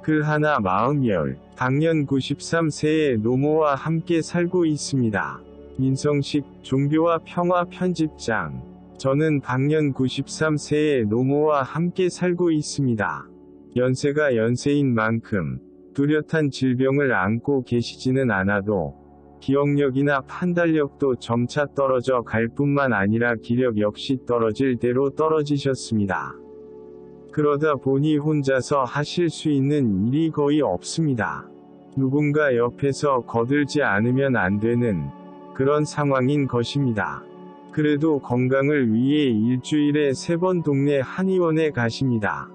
글 하나 40열. 당년 93세의 노모와 함께 살고 있습니다. 민성식, 종교와 평화 편집장. 저는 당년 93세의 노모와 함께 살고 있습니다. 연세가 연세인 만큼 뚜렷한 질병을 안고 계시지는 않아도 기억력이나 판단력도 점차 떨어져 갈 뿐만 아니라 기력 역시 떨어질 대로 떨어지셨습니다. 그러다 보니 혼자서 하실 수 있는 일이 거의 없습니다. 누군가 옆에서 거들지 않으면 안 되는 그런 상황인 것입니다. 그래도 건강을 위해 일주일에 3번 동네 한의원에 가십니다.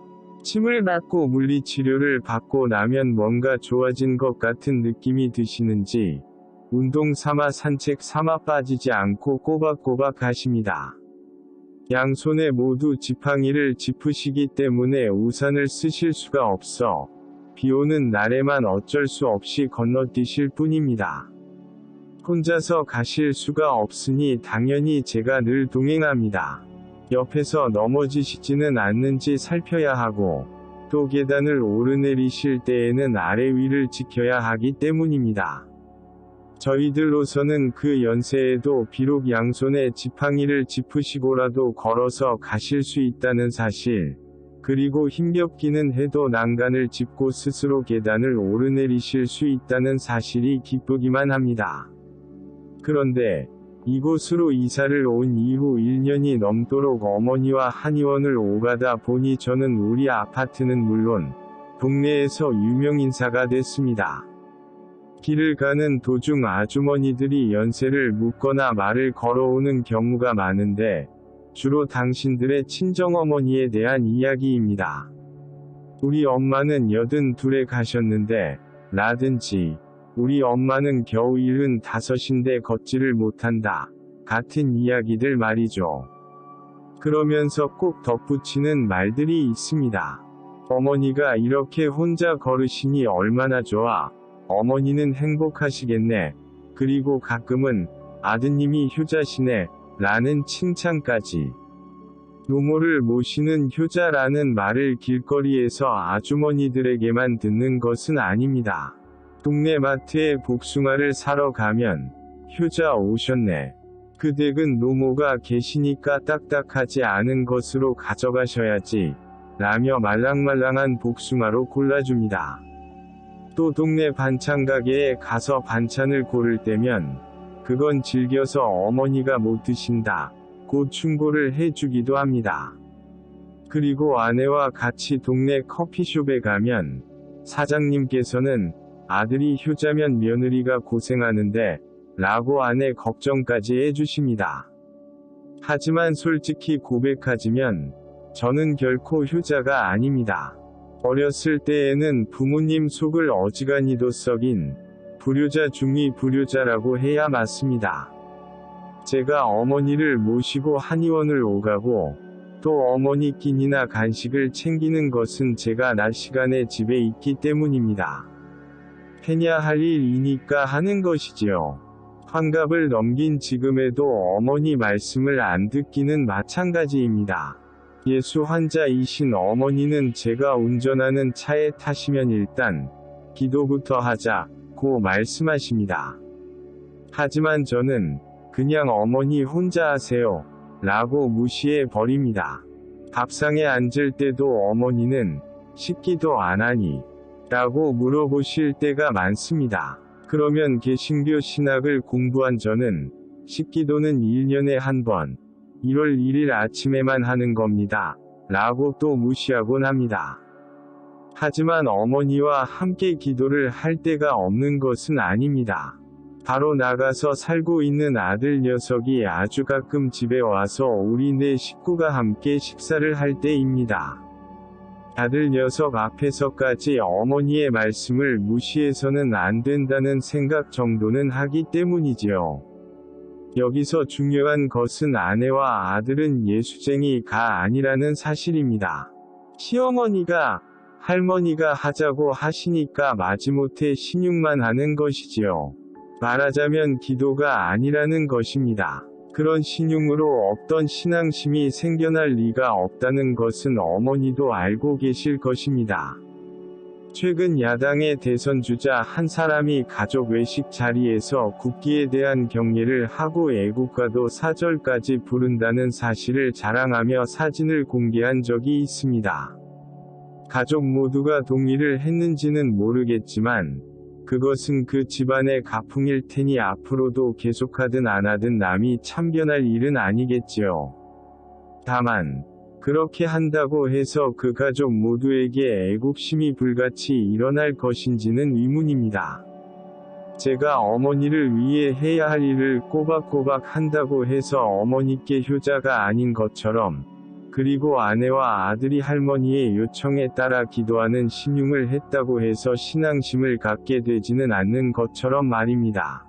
침을 맞고 물리치료를 받고 나면 뭔가 좋아진 것 같은 느낌이 드시는지 운동 삼아 산책 삼아 빠지지 않고 꼬박꼬박 가십니다. 양손에 모두 지팡이를 짚으시기 때문에 우산을 쓰실 수가 없어 비오는 날에만 어쩔 수 없이 건너뛰실 뿐입니다. 혼자서 가실 수가 없으니 당연히 제가 늘 동행합니다. 옆에서 넘어지시지는 않는지 살펴야 하고 또 계단을 오르내리실 때에는 아래 위를 지켜야 하기 때문입니다. 저희들로서는 그 연세에도 비록 양손에 지팡이를 짚으시고라도 걸어서 가실 수 있다는 사실, 그리고 힘겹기는 해도 난간을 짚고 스스로 계단을 오르내리실 수 있다는 사실이 기쁘기만 합니다. 그런데 이곳으로 이사를 온 이후 1년이 넘도록 어머니와 한의원을 오가다 보니 저는 우리 아파트는 물론 동네에서 유명인사가 됐습니다. 길을 가는 도중 아주머니들이 연세를 묻거나 말을 걸어오는 경우가 많은데 주로 당신들의 친정어머니에 대한 이야기입니다. 우리 엄마는 82에 가셨는데 라든지 우리 엄마는 겨우 75인데 걷지를 못한다 같은 이야기들 말이죠. 그러면서 꼭 덧붙이는 말들이 있습니다. 어머니가 이렇게 혼자 걸으시니 얼마나 좋아. 어머니는 행복하시겠네. 그리고 가끔은 아드님이 효자시네 라는 칭찬까지. 노모를 모시는 효자라는 말을 길거리에서 아주머니들에게만 듣는 것은 아닙니다. 동네 마트에 복숭아를 사러 가면 효자 오셨네. 그 댁은 노모가 계시니까 딱딱하지 않은 것으로 가져가셔야지 라며 말랑말랑한 복숭아로 골라줍니다. 또 동네 반찬 가게에 가서 반찬을 고를 때면 그건 즐겨서 어머니가 못 드신다 고 충고를 해주기도 합니다. 그리고 아내와 같이 동네 커피숍에 가면 사장님께서는 아들이 효자면 며느리가 고생하는데 라고 아내 걱정까지 해주십니다. 하지만 솔직히 고백하자면 저는 결코 효자가 아닙니다. 어렸을 때에는 부모님 속을 어지간히도 썩인 불효자 중의 불효자라고 해야 맞습니다. 제가 어머니를 모시고 한의원을 오가고 또 어머니 끼니나 간식을 챙기는 것은 제가 낮 시간에 집에 있기 때문입니다. 해야 할 일이니까 하는 것이지요. 환갑을 넘긴 지금에도 어머니 말씀을 안 듣기는 마찬가지입니다. 예수 환자이신 어머니는 제가 운전하는 차에 타시면 일단 기도부터 하자고 말씀하십니다. 하지만 저는 그냥 어머니 혼자 하세요 라고 무시해 버립니다. 밥상에 앉을 때도 어머니는 식기도 안 하니? 라고 물어보실 때가 많습니다. 그러면 개신교 신학을 공부한 저는 식기도는 1년에 한 번, 1월 1일 아침에만 하는 겁니다. 라고 또 무시하곤 합니다. 하지만 어머니와 함께 기도를 할 때가 없는 것은 아닙니다. 바로 나가서 살고 있는 아들 녀석이 아주 가끔 집에 와서 우리 네 식구가 함께 식사를 할 때입니다. 아들 녀석 앞에서까지 어머니의 말씀을 무시해서는 안 된다는 생각 정도는 하기 때문이지요. 여기서 중요한 것은 아내와 아들은 예수쟁이가 아니라는 사실입니다. 시어머니가, 할머니가 하자고 하시니까 마지못해 신용만 하는 것이지요. 말하자면 기도가 아니라는 것입니다. 그런 신용으로 없던 신앙심이 생겨날 리가 없다는 것은 어머니도 알고 계실 것입니다. 최근 야당의 대선 주자 한 사람이 가족 외식 자리에서 국기에 대한 경례를 하고 애국가도 사절까지 부른다는 사실을 자랑하며 사진을 공개한 적이 있습니다. 가족 모두가 동의를 했는지는 모르겠지만 그것은 그 집안의 가풍일 테니 앞으로도 계속하든 안 하든 남이 참견할 일은 아니겠지요. 다만 그렇게 한다고 해서 그 가족 모두에게 애국심이 불같이 일어날 것인지는 의문입니다. 제가 어머니를 위해 해야 할 일을 꼬박꼬박 한다고 해서 어머니께 효자가 아닌 것처럼, 그리고 아내와 아들이 할머니의 요청에 따라 기도하는 신용을 했다고 해서 신앙심을 갖게 되지는 않는 것처럼 말입니다.